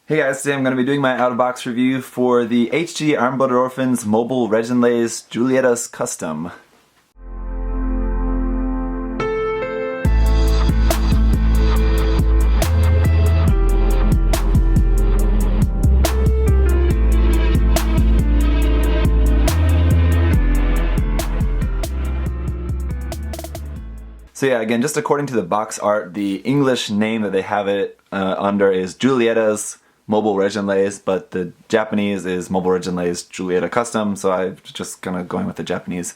Hey guys, today I'm going to be doing my out-of-box review for the HG Armblooded Orphans Mobile Reginlaze Julieta's Custom. So yeah, again, just according to the box art, the English name that they have it under is Julieta's Mobile Reginlaze, but the Japanese is Mobile Reginlaze Julieta Custom, so I'm just kind of going with the Japanese,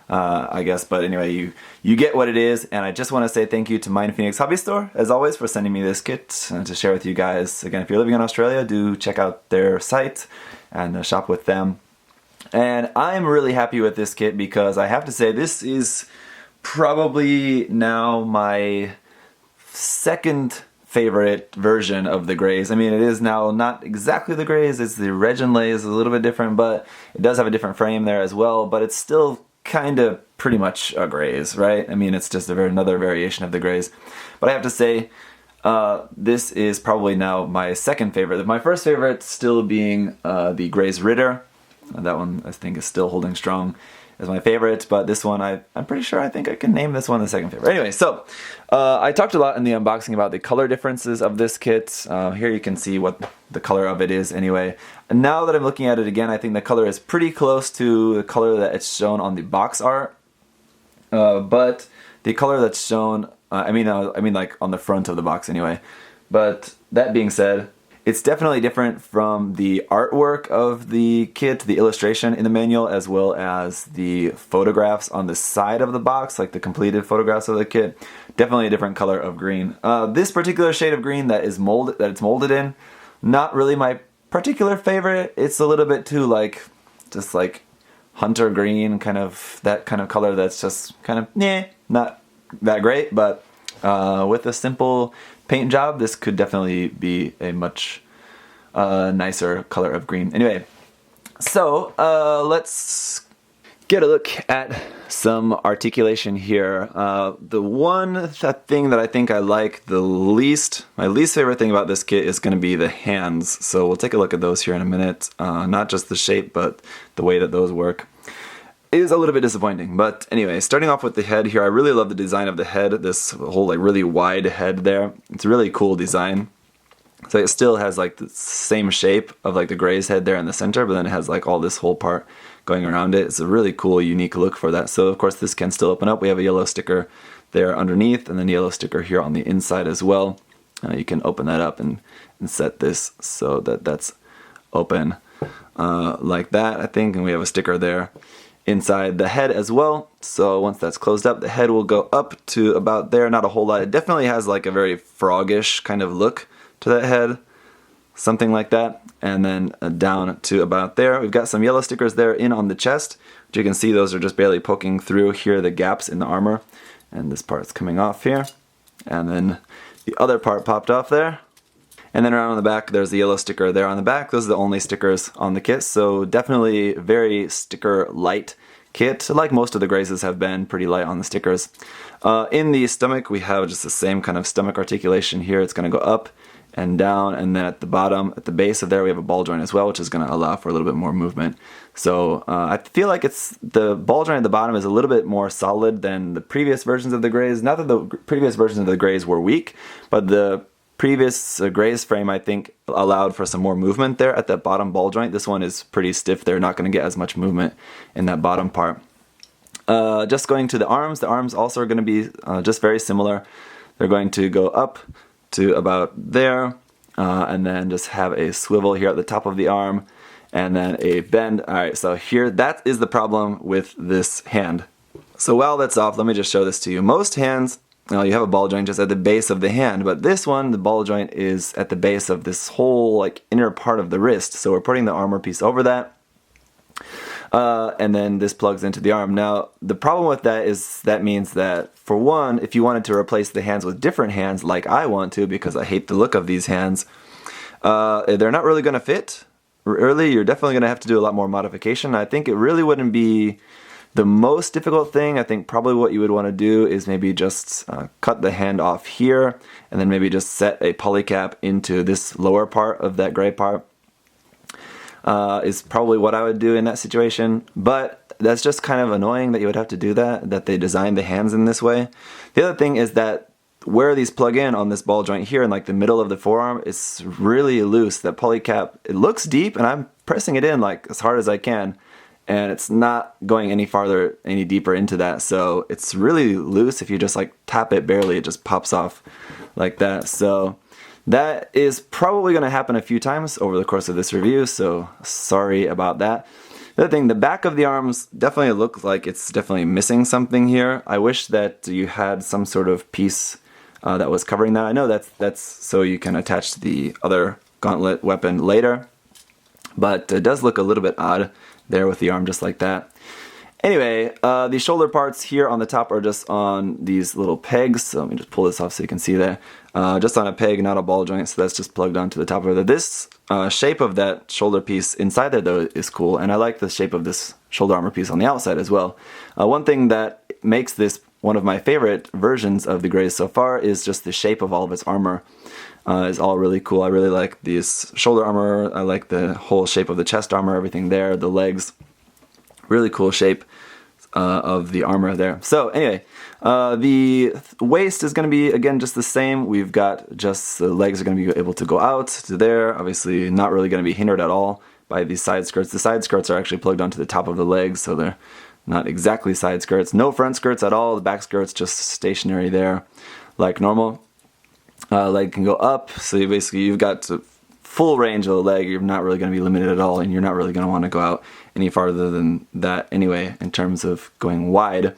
I guess. But anyway, you get what it is, and I just want to say thank you to MindFenix Hobby Store, as always, for sending me this kit to share with you guys. Again, if you're living in Australia, do check out their site and shop with them. And I'm really happy with this kit because I have to say this is probably now my second favorite version of the Graze. I mean, it is now not exactly the Graze, it's the Reginlaze, a little bit different, but it does have a different frame there as well, but it's still kind of pretty much a Graze, right? I mean, it's just another variation of the Graze. But I have to say, this is probably now my second favorite. My first favorite still being the Graze Ritter. That one I think is still holding strong as my favorite, but this one I'm pretty sure I think I can name this one the second favorite. Anyway, so I talked a lot in the unboxing about the color differences of this kit. Here you can see what the color of it is anyway. And now that I'm looking at it again, I think the color is pretty close to the color that it's shown on the box art. But the color that's shown, I mean like on the front of the box anyway. But that being said, it's definitely different from the artwork of the kit, the illustration in the manual, as well as the photographs on the side of the box, like the completed photographs of the kit. Definitely a different color of green. This particular shade of green that it's molded in, not really my particular favorite. It's a little bit too just like hunter green, kind of that kind of color that's just kind of not that great, but with a simple paint job, this could definitely be a much nicer color of green. Anyway, so let's get a look at some articulation here. The one thing that I think I like the least, my least favorite thing about this kit is going to be the hands. So we'll take a look at those here in a minute. Not just the shape, but the way that those work. It is a little bit disappointing, but anyway, starting off with the head here, I really love the design of the head, this whole really wide head there. It's a really cool design. So it still has the same shape of the Graze head there in the center, but then it has all this whole part going around it. It's a really cool, unique look for that. So of course this can still open up. We have a yellow sticker there underneath, and then a yellow sticker here on the inside as well. You can open that up and set this so that that's open like that, I think, and we have a sticker there inside the head as well. So once that's closed up, the head will go up to about there, not a whole lot. It definitely has a very froggish kind of look to that head, something like that, and then down to about there. We've got some yellow stickers there in on the chest, which you can see those are just barely poking through here, the gaps in the armor, and this part's coming off here, and then the other part popped off there. And then around on the back, there's the yellow sticker there on the back. Those are the only stickers on the kit, so definitely very sticker light kit, like most of the Grazes have been, pretty light on the stickers. In the stomach, we have just the same kind of stomach articulation here. It's going to go up and down, and then at the bottom, at the base of there, we have a ball joint as well, which is going to allow for a little bit more movement. So I feel like the ball joint at the bottom is a little bit more solid than the previous versions of the Graze. Not that the previous versions of the Graze were weak, but the previous Graze frame, I think, allowed for some more movement there at that bottom ball joint. This one is pretty stiff. They're not going to get as much movement in that bottom part. Just going to the arms also are going to be just very similar. They're going to go up to about there, and then just have a swivel here at the top of the arm, and then a bend. Alright, so here, that is the problem with this hand. So while that's off, let me just show this to you. Most hands, you have a ball joint just at the base of the hand, but this one, the ball joint is at the base of this whole inner part of the wrist. So we're putting the armor piece over that, and then this plugs into the arm. Now the problem with that is that means that, for one, if you wanted to replace the hands with different hands like I want to, because I hate the look of these hands, they're not really going to fit. Really, you're definitely going to have to do a lot more modification. I think it really wouldn't be The most difficult thing, I think probably what you would want to do is maybe just cut the hand off here, and then maybe just set a polycap into this lower part of that gray part. Is probably what I would do in that situation, but that's just kind of annoying that you would have to do that they designed the hands in this way. The other thing is that where these plug in on this ball joint here in like the middle of the forearm, it's really loose. That polycap, it looks deep, and I'm pressing it in like as hard as I can, and it's not going any deeper into that, so it's really loose. If you just like tap it barely, it just pops off like that. So that is probably going to happen a few times over the course of this review, so sorry about that. The other thing, the back of the arms definitely look like it's definitely missing something here. I wish that you had some sort of piece that was covering that. I know that's so you can attach the other gauntlet weapon later, but it does look a little bit odd there with the arm just like that. Anyway, the shoulder parts here on the top are just on these little pegs. So let me just pull this off so you can see that. Just on a peg, not a ball joint, so that's just plugged onto the top of it. This shape of that shoulder piece inside there though is cool, and I like the shape of this shoulder armor piece on the outside as well. One thing that makes this one of my favorite versions of the Grays so far is just the shape of all of its armor. Is all really cool. I really like this shoulder armor. I like the whole shape of the chest armor, everything there, the legs. Really cool shape of the armor there. So anyway, the waist is going to be, again, just the same. We've got just the legs are going to be able to go out to there. Obviously not really going to be hindered at all by these side skirts. The side skirts are actually plugged onto the top of the legs, so they're not exactly side skirts. No front skirts at all. The back skirt's just stationary there like normal. Leg can go up, so you've got full range of the leg. You're not really going to be limited at all, and you're not really going to want to go out any farther than that anyway in terms of going wide.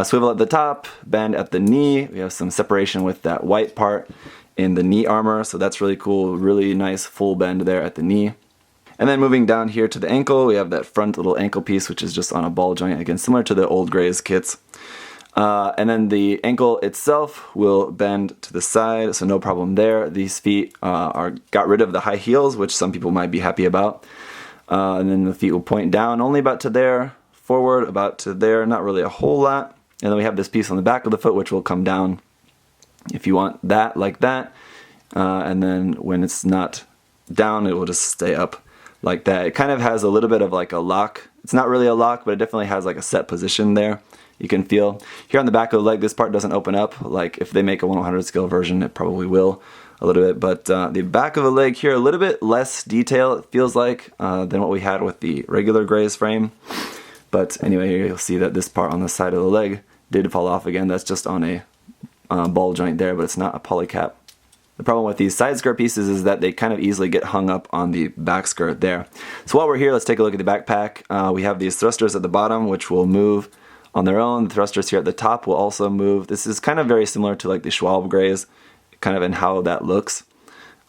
Swivel at the top, bend at the knee. We have some separation with that white part in the knee armor, so that's really cool. Really nice full bend there at the knee. And then moving down here to the ankle, we have that front little ankle piece, which is just on a ball joint, again similar to the old Grays kits. And then the ankle itself will bend to the side, so no problem there. These feet got rid of the high heels, which some people might be happy about. And then the feet will point down only about to there, forward about to there, not really a whole lot. And then we have this piece on the back of the foot, which will come down if you want that, like that. And then when it's not down, it will just stay up like that. It kind of has a little bit of like a lock. It's not really a lock, but it definitely has like a set position there. You can feel here on the back of the leg, this part doesn't open up. Like if they make a 1/100 scale version, it probably will a little bit. But the back of the leg here, a little bit less detail, it feels like, than what we had with the regular Grays frame. But anyway, here you'll see that this part on the side of the leg did fall off again. That's just on a ball joint there, but it's not a polycap. The problem with these side skirt pieces is that they kind of easily get hung up on the back skirt there. So while we're here, let's take a look at the backpack. We have these thrusters at the bottom, which will move on their own. The thrusters here at the top will also move. This is kind of very similar to like the Schwalbe Grays, kind of in how that looks.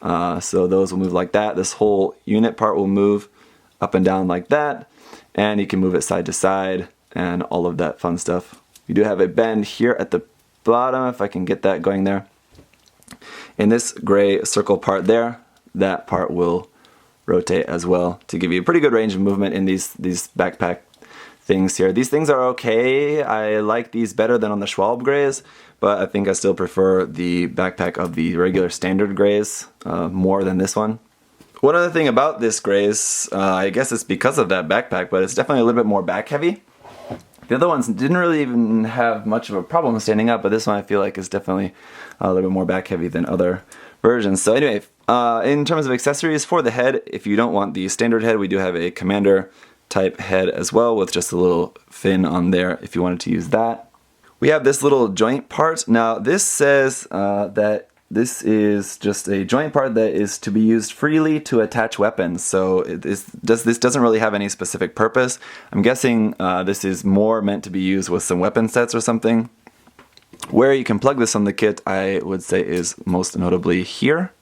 So those will move like that. This whole unit part will move up and down like that, and you can move it side to side and all of that fun stuff. You do have a bend here at the bottom, if I can get that going there. In this gray circle part there, that part will rotate as well to give you a pretty good range of movement in these backpack things here. These things are okay. I like these better than on the Schwalbe Grays, but I think I still prefer the backpack of the regular standard Grays more than this one. One other thing about this Grays, I guess it's because of that backpack, but it's definitely a little bit more back heavy. The other ones didn't really even have much of a problem standing up, but this one I feel like is definitely a little bit more back heavy than other versions. So anyway, in terms of accessories for the head, if you don't want the standard head, we do have a Commander type head as well with just a little fin on there if you wanted to use that. We have this little joint part. Now this says that this is just a joint part that is to be used freely to attach weapons. So this doesn't really have any specific purpose. I'm guessing this is more meant to be used with some weapon sets or something. Where you can plug this on the kit, I would say, is most notably here.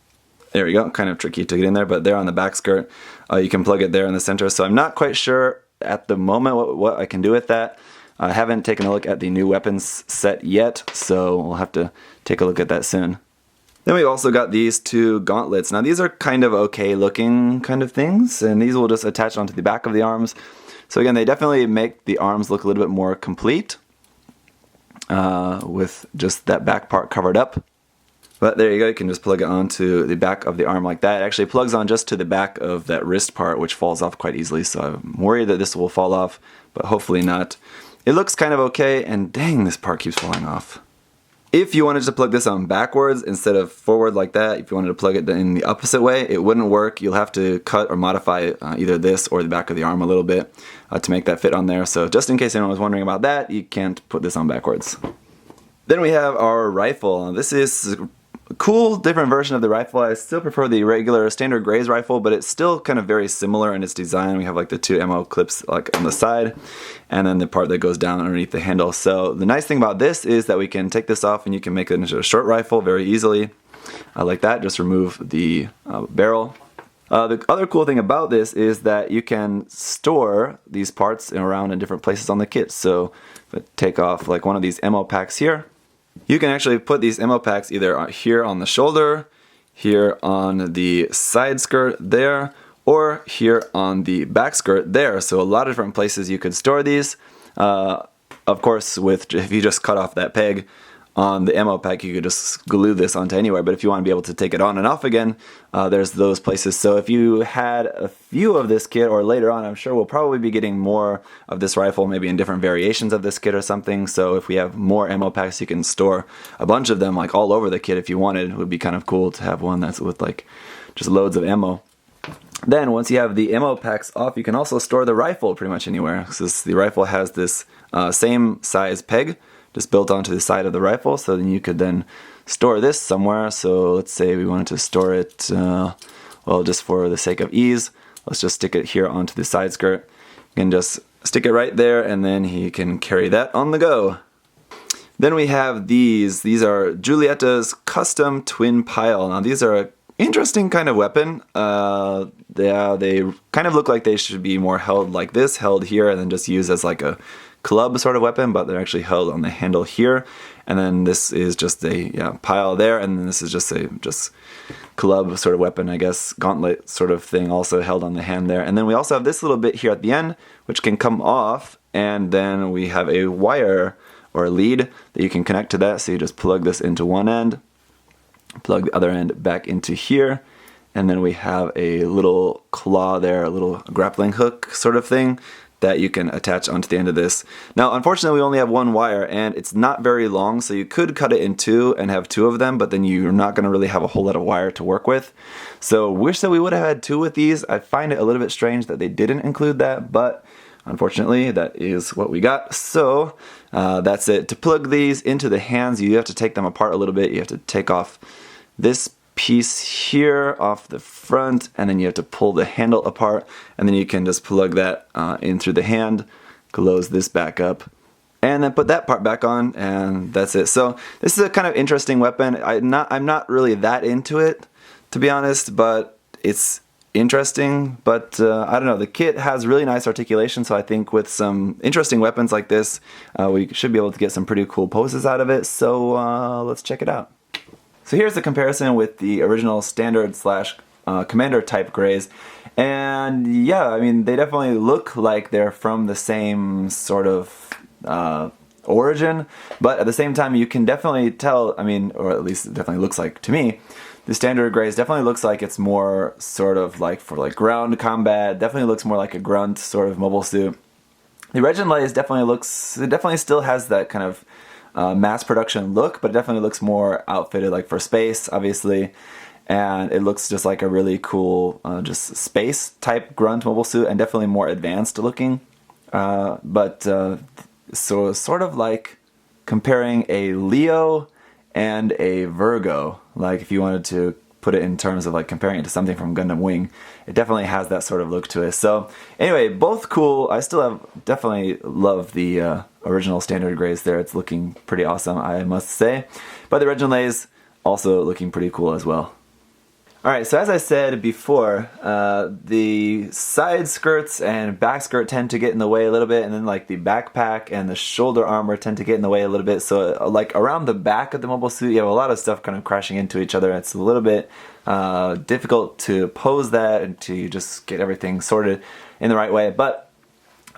There we go, kind of tricky to get in there, but there on the back skirt, you can plug it there in the center. So I'm not quite sure at the moment what I can do with that. I haven't taken a look at the new weapons set yet, so we'll have to take a look at that soon. Then we've also got these two gauntlets. Now these are kind of okay looking kind of things, and these will just attach onto the back of the arms. So again, they definitely make the arms look a little bit more complete with just that back part covered up. But there you go, you can just plug it onto the back of the arm like that. It actually plugs on just to the back of that wrist part, which falls off quite easily, so I'm worried that this will fall off, but hopefully not. It looks kind of okay, and dang, this part keeps falling off. If you wanted to plug this on backwards instead of forward like that, if you wanted to plug it in the opposite way, it wouldn't work. You'll have to cut or modify either this or the back of the arm a little bit to make that fit on there. So just in case anyone was wondering about that, you can't put this on backwards. Then we have our rifle. This is a cool, different version of the rifle. I still prefer the regular standard Graze rifle, but it's still kind of very similar in its design. We have like the two ammo clips like on the side, and then the part that goes down underneath the handle. So the nice thing about this is that we can take this off and you can make it into a short rifle very easily. Like that, just remove the barrel. The other cool thing about this is that you can store these parts around in different places on the kit. So if I take off like one of these ammo packs here, you can actually put these ammo packs either here on the shoulder, here on the side skirt there, or here on the back skirt there. So a lot of different places you could store these. Of course, if you just cut off that peg on the ammo pack, you could just glue this onto anywhere. But if you want to be able to take it on and off again, there's those places. So if you had a few of this kit, or later on, I'm sure we'll probably be getting more of this rifle, maybe in different variations of this kit or something. So if we have more ammo packs, you can store a bunch of them like all over the kit if you wanted. It would be kind of cool to have one that's with like just loads of ammo. Then once you have the ammo packs off, you can also store the rifle pretty much anywhere. So the rifle has this same size peg just built onto the side of the rifle, so then you could then store this somewhere. So let's say we wanted to store it, well, just for the sake of ease, let's just stick it here onto the side skirt. You can just stick it right there, and then he can carry that on the go. Then we have these. These are Julieta's custom twin pile. Now these are an interesting kind of weapon. They kind of look like they should be more held like this, held here, and then just used as like a club sort of weapon, but they're actually held on the handle here, and then this is just a pile there, and then this is just a club sort of weapon, I guess, gauntlet sort of thing, also held on the hand there. And then we also have this little bit here at the end, which can come off, and then we have a wire or a lead that you can connect to that. So you just plug this into one end, plug the other end back into here, and then we have a little claw there, a little grappling hook sort of thing that you can attach onto the end of this. Now, unfortunately, we only have one wire, and it's not very long, so you could cut it in two and have two of them, but then you're not going to really have a whole lot of wire to work with. So wish that we would have had two with these. I find it a little bit strange that they didn't include that, but unfortunately, that is what we got. So that's it. To plug these into the hands, you have to take them apart a little bit. You have to take off this piece here off the front, and then you have to pull the handle apart, and then you can just plug that in through the hand, close this back up, and then put that part back on, and that's it. So this is a kind of interesting weapon. I'm not really that into it, to be honest, but it's interesting. But I don't know, the kit has really nice articulation, so I think with some interesting weapons like this, we should be able to get some pretty cool poses out of it. So let's check it out. So here's the comparison with the original standard / commander type Graze, and yeah, I mean, they definitely look like they're from the same sort of origin, but at the same time you can definitely tell, I mean, or at least it definitely looks like to me, the standard Graze definitely looks like it's more sort of like for like ground combat, definitely looks more like a grunt sort of mobile suit. The Reginlaze definitely still has that kind of mass production look, but it definitely looks more outfitted like for space, obviously, and it looks just like a really cool just space type grunt mobile suit, and definitely more advanced looking, so sort of like comparing a Leo and a Virgo, like if you wanted to put it in terms of like comparing it to something from Gundam Wing, it definitely has that sort of look to it. So anyway, both cool. I still definitely love the original standard Graze there. It's looking pretty awesome, I must say. But the Reginlaze also looking pretty cool as well. Alright, so as I said before, the side skirts and back skirt tend to get in the way a little bit, and then like the backpack and the shoulder armor tend to get in the way a little bit. So like around the back of the mobile suit, you have a lot of stuff kind of crashing into each other. It's a little bit difficult to pose that and to just get everything sorted in the right way. But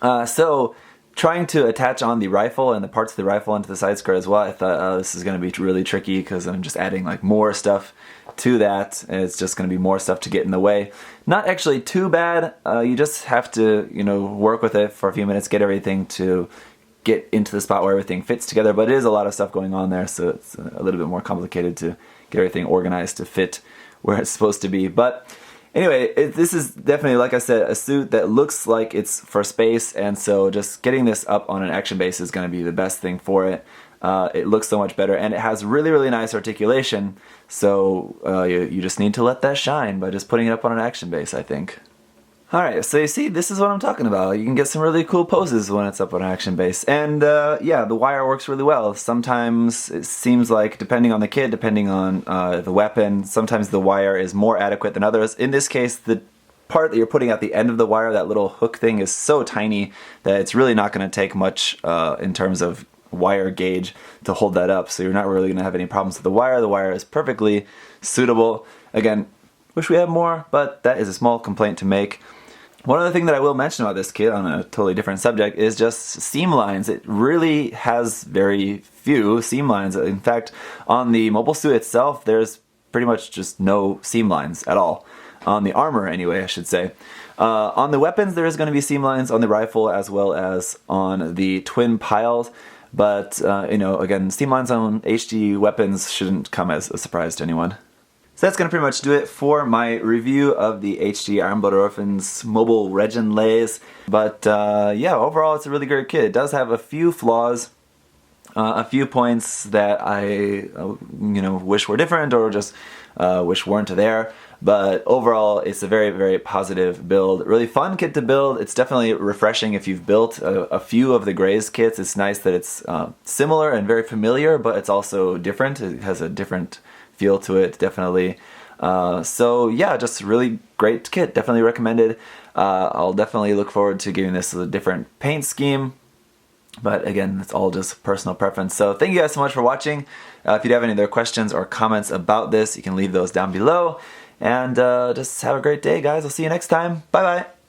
So trying to attach on the rifle and the parts of the rifle into the side skirt as well, I thought, oh, this is going to be really tricky because I'm just adding like more stuff to that, and it's just going to be more stuff to get in the way. Not actually too bad. You just have to, work with it for a few minutes, get everything to get into the spot where everything fits together, but it is a lot of stuff going on there, so it's a little bit more complicated to get everything organized to fit where it's supposed to be. But anyway, this is definitely, like I said, a suit that looks like it's for space, and so just getting this up on an action base is going to be the best thing for it. It looks so much better, and it has really, really nice articulation, so you just need to let that shine by just putting it up on an action base, I think. Alright, so you see, this is what I'm talking about. You can get some really cool poses when it's up on an action base. And yeah, the wire works really well. Sometimes it seems like, depending on the kit, depending on the weapon, sometimes the wire is more adequate than others. In this case, the part that you're putting at the end of the wire, that little hook thing, is so tiny that it's really not going to take much in terms of wire gauge to hold that up. So you're not really going to have any problems with the wire. The wire is perfectly suitable. Again, wish we had more, but that is a small complaint to make. One other thing that I will mention about this kit, on a totally different subject, is just seam lines. It really has very few seam lines. In fact, on the mobile suit itself, there's pretty much just no seam lines at all. On the armor, anyway, I should say. On the weapons, there is going to be seam lines on the rifle as well as on the twin piles. But, again, seam lines on HG weapons shouldn't come as a surprise to anyone. So that's going to pretty much do it for my review of the HG Iron-Blooded Orphans Mobile Reginlaze. But yeah, overall it's a really great kit. It does have a few flaws, a few points that I wish were different or just wish weren't there. But overall it's a very, very positive build. Really fun kit to build. It's definitely refreshing if you've built a few of the Graze kits. It's nice that it's similar and very familiar, but it's also different. It has a different feel to it, definitely. So yeah, just really great kit, definitely recommended. I'll definitely look forward to giving this a different paint scheme, but again, it's all just personal preference. So thank you guys so much for watching. If you have any other questions or comments about this, you can leave those down below, and just have a great day, guys. I'll see you next time. Bye bye.